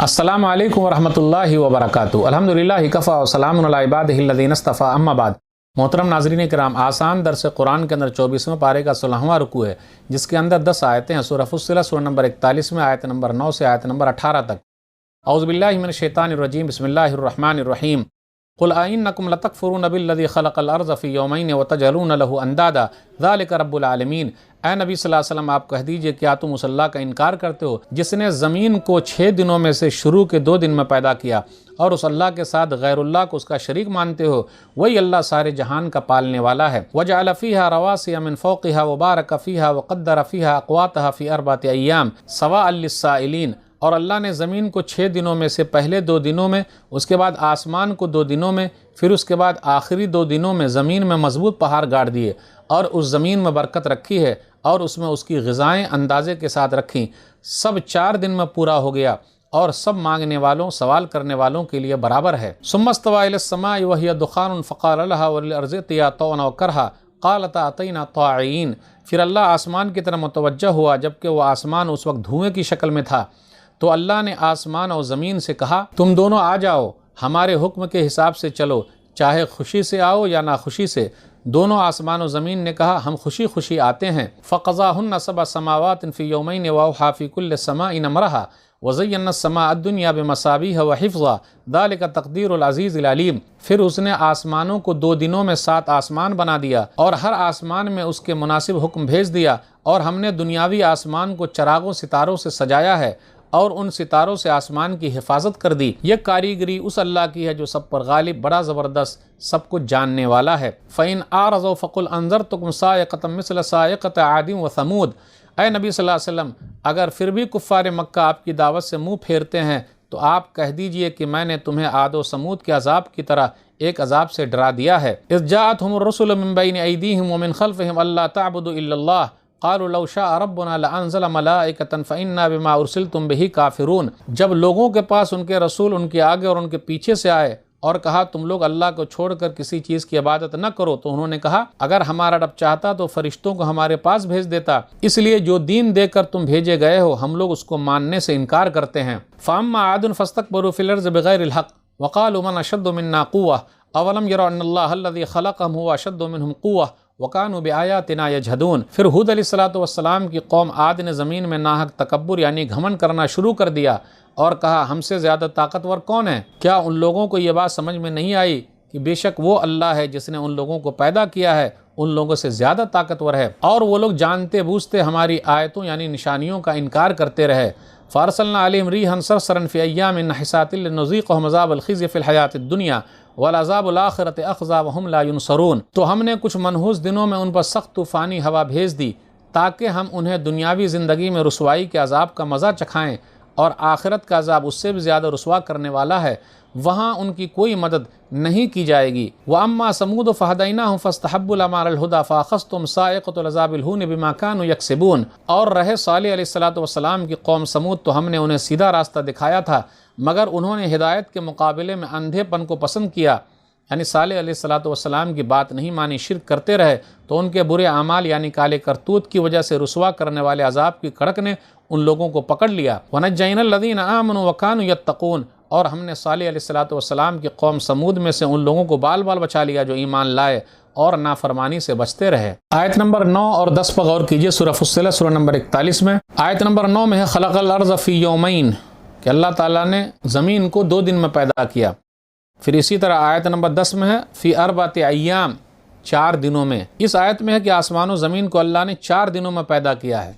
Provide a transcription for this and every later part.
السلام علیکم ورحمۃ اللہ وبرکاتہ۔ الحمدللہ کفا وسلام علی عبادہ الذین اصطفیٰ، اما بعد۔ محترم ناظرین کرام، آسان درس قرآن کے اندر 24ویں پارے کا 16واں رکوع ہے، جس کے اندر 10 آیتیں ہیں۔ سورہ فصلت سورہ نمبر 41 میں آیت نمبر 9 سے آیت نمبر 18 تک۔ اعوذ باللہ من الشیطان الرجیم، بسم اللہ الرحمن الرحیم۔ قل أئنکم لتکفرون بالذی خلق الارض فی یومین وتجعلون له اندادا ذلک رب العالمین۔ اے نبی صلی اللہ علیہ وسلم، آپ کہہ دیجئے کیا تم اس اللہ کا انکار کرتے ہو جس نے زمین کو 6 دنوں میں سے شروع کے 2 دن میں پیدا کیا، اور اس اللہ کے ساتھ غیر اللہ کو اس کا شریک مانتے ہو؟ وہی اللہ سارے جہان کا پالنے والا ہے۔ وجعل فیہا رواسی من فوقہا وبارک فیہا وقدر فیہا اقواتہا فی 4 ایام سواء للسائلین۔ اور اللہ نے زمین کو 6 دنوں میں سے پہلے 2 دنوں میں، اس کے بعد آسمان کو 2 دنوں میں، پھر اس کے بعد آخری 2 دنوں میں زمین میں مضبوط پہاڑ گاڑ دیے، اور اس زمین میں برکت رکھی ہے، اور اس میں اس کی غذائیں اندازے کے ساتھ رکھیں۔ سب 4 دن میں پورا ہو گیا، اور سب مانگنے والوں، سوال کرنے والوں کے لیے برابر ہے۔ ثم استوى الى السماء وهي دخان فقال لها وللارض ائتيا طوعا وكرها قالتا اتينا طاعين۔ پھر اللہ آسمان کی طرف متوجہ ہوا، جبکہ وہ آسمان اس وقت دھوئیں کی شکل میں تھا، تو اللہ نے آسمان اور زمین سے کہا، تم دونوں آ جاؤ، ہمارے حکم کے حساب سے چلو، چاہے خوشی سے آؤ یا ناخوشی سے۔ دونوں آسمان و زمین نے کہا، ہم خوشی خوشی آتے ہیں۔ فقضاهن 7 سماوات في يومين واوحى في كل سماء امرها وزينا السماء الدنيا بمصابيح وحفظا ذلك تقدير العزيز العليم۔ پھر اس نے آسمانوں کو 2 دنوں میں 7 آسمان بنا دیا، اور ہر آسمان میں اس کے مناسب حکم بھیج دیا، اور ہم نے دنیاوی آسمان کو چراغوں ستاروں سے سجایا ہے، اور ان ستاروں سے آسمان کی حفاظت کر دی۔ یہ کاریگری اس اللہ کی ہے جو سب پر غالب، بڑا زبردست، سب کچھ جاننے والا ہے۔ فَإِنْ أَعْرَضُوا فَقُلْ أَنذَرْتُكُمْ صَاعِقَةً مِثْلَ صَاعِقَةِ عَادٍ وَثَمُودَ۔ اے نبی صلی اللہ علیہ وسلم، اگر پھر بھی کفار مکہ آپ کی دعوت سے منہ پھیرتے ہیں تو آپ کہہ دیجئے کہ میں نے تمہیں عاد و سمود کے عذاب کی طرح ایک عذاب سے ڈرا دیا ہے۔ اذ جاءتهم الرسل من بين ايديهم ومن خلفهم الا تعبدوا الا الله قالوا لو شاء ربنا لانزل ملائکۃ فانا بما ارسلتم به کافرون۔ جب لوگوں کے پاس ان کے رسول ان کے آگے اور ان کے پیچھے سے آئے اور کہا تم لوگ اللہ کو چھوڑ کر کسی چیز کی عبادت نہ کرو، تو انہوں نے کہا اگر ہمارا رب چاہتا تو فرشتوں کو ہمارے پاس بھیج دیتا، اس لیے جو دین دے کر تم بھیجے گئے ہو ہم لوگ اس کو ماننے سے انکار کرتے ہیں۔ فاما عاد فاستكبروا في الارض بغیر الحق وقالوا من اشد منا قوة اولم يروا ان الله الذي خلقهم هو اشد منهم قوة وَقَانُوا بِآيَاتِنَا يَجْحَدُونَ۔ پھر ہود علیہ السلام کی قوم عاد نے زمین میں ناحق تکبر یعنی گھمنڈ کرنا شروع کر دیا، اور کہا ہم سے زیادہ طاقتور کون ہے؟ کیا ان لوگوں کو یہ بات سمجھ میں نہیں آئی کہ بے شک وہ اللہ ہے جس نے ان لوگوں کو پیدا کیا ہے ان لوگوں سے زیادہ طاقتور ہے، اور وہ لوگ جانتے بوجھتے ہماری آیتوں یعنی نشانیوں کا انکار کرتے رہے۔ فَأَرْسَلْنَا عَلَيْهِمْ رِيحًا صَرْصَرًا فِي أَيَّامٍ نَحِسَاتٍ لِنُذِيقَهُمْ عَذَابَ الْخِزْيِ فِي الْحَيَاةِ الدُّنْيَا وَالْعَذَابُ الْآخِرَةِ أَخْزَىٰ وَهُمْ لَا يُنصَرُونَ۔ تو ہم نے کچھ منحوس دنوں میں ان پر سخت طوفانی ہوا بھیج دی تاکہ ہم انہیں دنیاوی زندگی میں رسوائی کے عذاب کا مزہ چکھائیں، اور آخرت کا عذاب اس سے بھی زیادہ رسوا کرنے والا ہے، وہاں ان کی کوئی مدد نہیں کی جائے گی۔ وَأَمَّا ثَمُودُ فَهَدَيْنَاهُمْ فَاسْتَحَبُّوا الْعَمَىٰ عَلَى الْهُدَىٰ فَأَخَذَتْهُمْ صَاعِقَةُ الْعَذَابِ الْهُونِ بِمَا كَانُوا يَكْسِبُونَ۔ اور رہے صالح علیہ السلام کی قوم سمود، تو ہم نے انہیں سیدھا راستہ دکھایا تھا، مگر انہوں نے ہدایت کے مقابلے میں اندھے پن کو پسند کیا، یعنی صالح علیہ السلام کی بات نہیں مانی، شرک کرتے رہے، تو ان کے برے اعمال یعنی کالے کرتوت کی وجہ سے رسوا کرنے والے عذاب کی کڑک نے ان لوگوں کو پکڑ لیا۔ وَنَجَّيْنَا الَّذِينَ آمَنُوا وَكَانُوا يَتَّقُونَ۔ اور ہم نے صالح علیہ السلام کی قوم سمود میں سے ان لوگوں کو بال بال بچا لیا جو ایمان لائے اور نافرمانی سے بچتے رہے۔ آیت نمبر 9 اور 10 پر غور کیجئے، سورہ فصلت سورہ نمبر 41 میں۔ آیت نمبر 9 میں ہے خلق الارض فی یومین، کہ اللہ تعالیٰ نے زمین کو 2 دن میں پیدا کیا۔ پھر اسی طرح آیت نمبر 10 میں ہے فی 4 ایام، 4 دنوں میں۔ اس آیت میں ہے کہ آسمان و زمین کو اللہ نے 4 دنوں میں پیدا کیا ہے،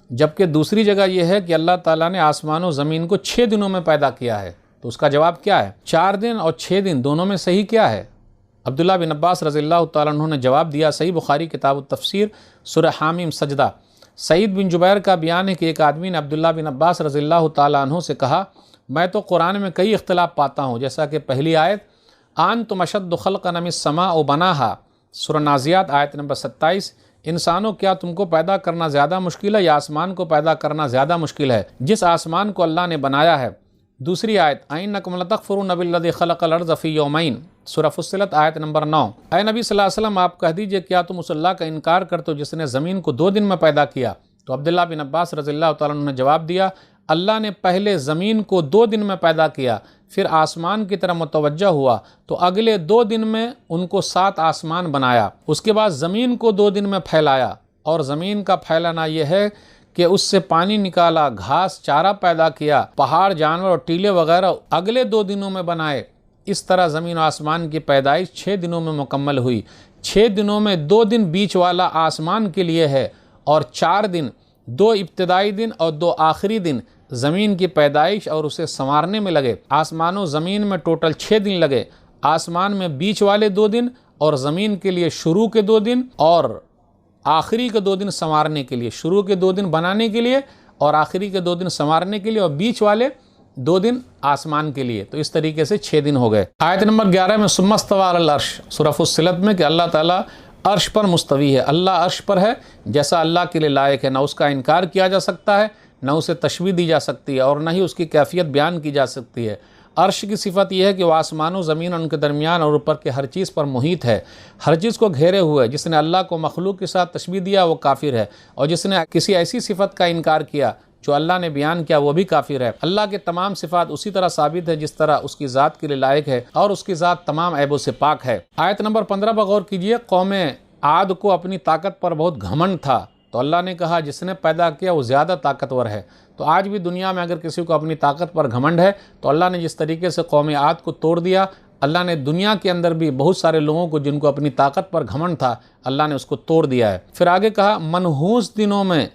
جبکہ دوسری جگہ یہ ہے کہ اللہ تعالیٰ نے آسمان و زمین کو 6 دنوں میں پیدا کیا ہے۔ تو اس کا جواب کیا ہے؟ 4 دن اور 6 دن دونوں میں صحیح کیا ہے؟ عبداللہ بن عباس رضی اللہ تعالیٰ عنہ نے جواب دیا، صحیح بخاری کتاب التفسیر سورہ حامیم سجدہ۔ سعید بن جبیر کا بیان ہے کہ ایک آدمی نے عبداللہ بن عباس رضی اللہ تعالیٰ عنہ سے کہا، میں تو قرآن میں کئی اختلاف پاتا ہوں، جیسا کہ پہلی آیت أَنْتُمْ أَشَدُّ خَلْقًا مِنَ السَّمَاءِ بَنَاهَا، سورہ نازعات آیت نمبر 27، انسانوں کیا تم کو پیدا کرنا زیادہ مشکل ہے یا آسمان کو پیدا کرنا زیادہ مشکل ہے جس آسمان کو اللہ نے بنایا ہے۔ دوسری آیت أَئِنَّكُمْ لَتَكْفُرُونَ بِالَّذِي خَلَقَ الْأَرْضَ فِي يَوْمَيْنِ، سورہ فصلت آیت نمبر 9۔ اے نبی صلی اللہ علیہ وسلم، آپ کہہ دیجئے کیا تم اس اللہ کا انکار کرتے ہو جس نے زمین کو 2 دن میں پیدا کیا؟ تو عبداللہ بن عباس رضی اللہ تعالیٰ عنہ نے جواب دیا، اللہ نے پہلے زمین کو 2 دن میں پیدا کیا، پھر آسمان کی طرف متوجہ ہوا تو اگلے 2 دن میں ان کو 7 آسمان بنایا، اس کے بعد زمین کو 2 دن میں پھیلایا، اور زمین کا پھیلانا یہ ہے کہ اس سے پانی نکالا، گھاس چارہ پیدا کیا، پہاڑ جانور اور ٹیلے وغیرہ اگلے 2 دنوں میں بنائے۔ اس طرح زمین و آسمان کی پیدائش 6 دنوں میں مکمل ہوئی۔ 6 دنوں میں 2 دن بیچ والا آسمان کے لیے ہے، اور 4 دن، 2 ابتدائی دن اور 2 آخری دن زمین کی پیدائش اور اسے سنوارنے میں لگے۔ آسمان و زمین میں ٹوٹل 6 دن لگے، آسمان میں بیچ والے 2 دن، اور زمین کے لیے شروع کے 2 دن اور آخری کے 2 دن سنوارنے کے لیے۔ شروع کے 2 دن بنانے کے لیے اور آخری کے 2 دن سنوارنے کے لیے، اور بیچ والے 2 دن آسمان کے لیے۔ تو اس طریقے سے 6 دن ہو گئے۔ آیت نمبر 11 میں ثم استوى علی العرش، سورہ فصلت میں، کہ اللہ تعالیٰ عرش پر مستوی ہے، اللہ عرش پر ہے، جیسا اللہ کے لیے لائق ہے، نہ اس کا انکار کیا جا سکتا ہے، نہ اسے تشبیہ دی جا سکتی ہے، اور نہ ہی اس کی کیفیت بیان کی جا سکتی ہے۔ عرش کی صفت یہ ہے کہ وہ آسمان و زمین اور ان کے درمیان اور اوپر کے ہر چیز پر محیط ہے، ہر چیز کو گھیرے ہوئے۔ جس نے اللہ کو مخلوق کے ساتھ تشبیہ دیا وہ کافر ہے، اور جس نے کسی ایسی صفت کا انکار کیا جو اللہ نے بیان کیا وہ بھی کافر ہے۔ اللہ کے تمام صفات اسی طرح ثابت ہے جس طرح اس کی ذات کے لیے لائق ہے، اور اس کی ذات تمام عیبوں سے پاک ہے۔ آیت نمبر 15 پر غور کیجئے۔ قوم عاد کو اپنی طاقت پر بہت گھمنڈ تھا، تو اللہ نے کہا جس نے پیدا کیا وہ زیادہ طاقتور ہے۔ تو آج بھی دنیا میں اگر کسی کو اپنی طاقت پر گھمنڈ ہے، تو اللہ نے جس طریقے سے قوم عاد کو توڑ دیا، اللہ نے دنیا کے اندر بھی بہت سارے لوگوں کو جن کو اپنی طاقت پر گھمنڈ تھا، اللہ نے اس کو توڑ دیا ہے۔ پھر آگے کہا منحوس دنوں میں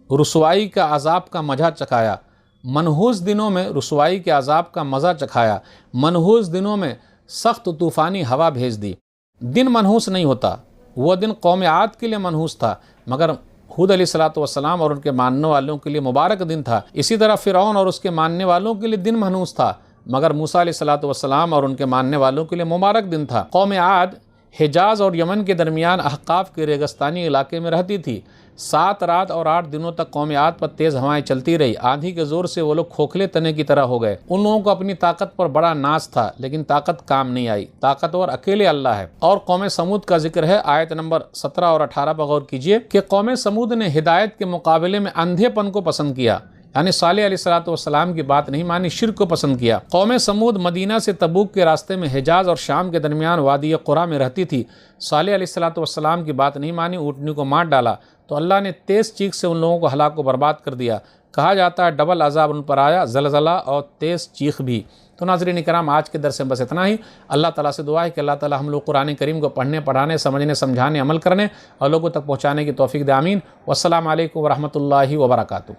رسوائی کا عذاب کا مزہ چکھایا، منحوس دنوں میں رسوائی کے عذاب کا مزہ چکھایا، منحوس دنوں میں سخت طوفانی ہوا بھیج دی۔ دن منحوس نہیں ہوتا، وہ دن قوم عاد کے لیے منحوس تھا، مگر ہود علیہ السلام اور ان کے ماننے والوں کے لیے مبارک دن تھا۔ اسی طرح فرعون اور اس کے ماننے والوں کے لیے دن منحوس تھا، مگر موسیٰ علیہ السلام اور ان کے ماننے والوں کے لیے مبارک دن تھا۔ قوم عاد حجاز اور یمن کے درمیان احقاف کے ریگستانی علاقے میں رہتی تھی۔ 7 رات اور 8 دنوں تک قوم عاد پر تیز ہوائیں چلتی رہی، آندھی کے زور سے وہ لوگ کھوکھلے تنے کی طرح ہو گئے۔ ان لوگوں کو اپنی طاقت پر بڑا ناز تھا، لیکن طاقت کام نہیں آئی، طاقتور اکیلے اللہ ہے۔ اور قوم سمود کا ذکر ہے، آیت نمبر 17 اور 18 پر غور کیجئے کہ قوم سمود نے ہدایت کے مقابلے میں اندھے پن کو پسند کیا، یعنی صالح علیہ السلام کی بات نہیں مانی، شرک کو پسند کیا۔ قوم سمود مدینہ سے تبوک کے راستے میں حجاز اور شام کے درمیان وادی قرا میں رہتی تھی، صالح علیہ السلام کی بات نہیں مانی، اونٹنی کو مار ڈالا، تو اللہ نے تیز چیخ سے ان لوگوں کو ہلاک و برباد کر دیا۔ کہا جاتا ہے ڈبل عذاب ان پر آیا، زلزلہ اور تیز چیخ بھی۔ تو ناظرین کرام، آج کے درس میں بس اتنا ہی۔ اللہ تعالیٰ سے دعا ہے کہ اللہ تعالیٰ ہم لوگ قرآن کریم کو پڑھنے، پڑھانے، سمجھنے، سمجھانے، عمل کرنے اور لوگوں تک پہنچانے کی توفیق دے، آمین۔ والسلام علیکم ورحمۃ اللہ وبرکاتہ۔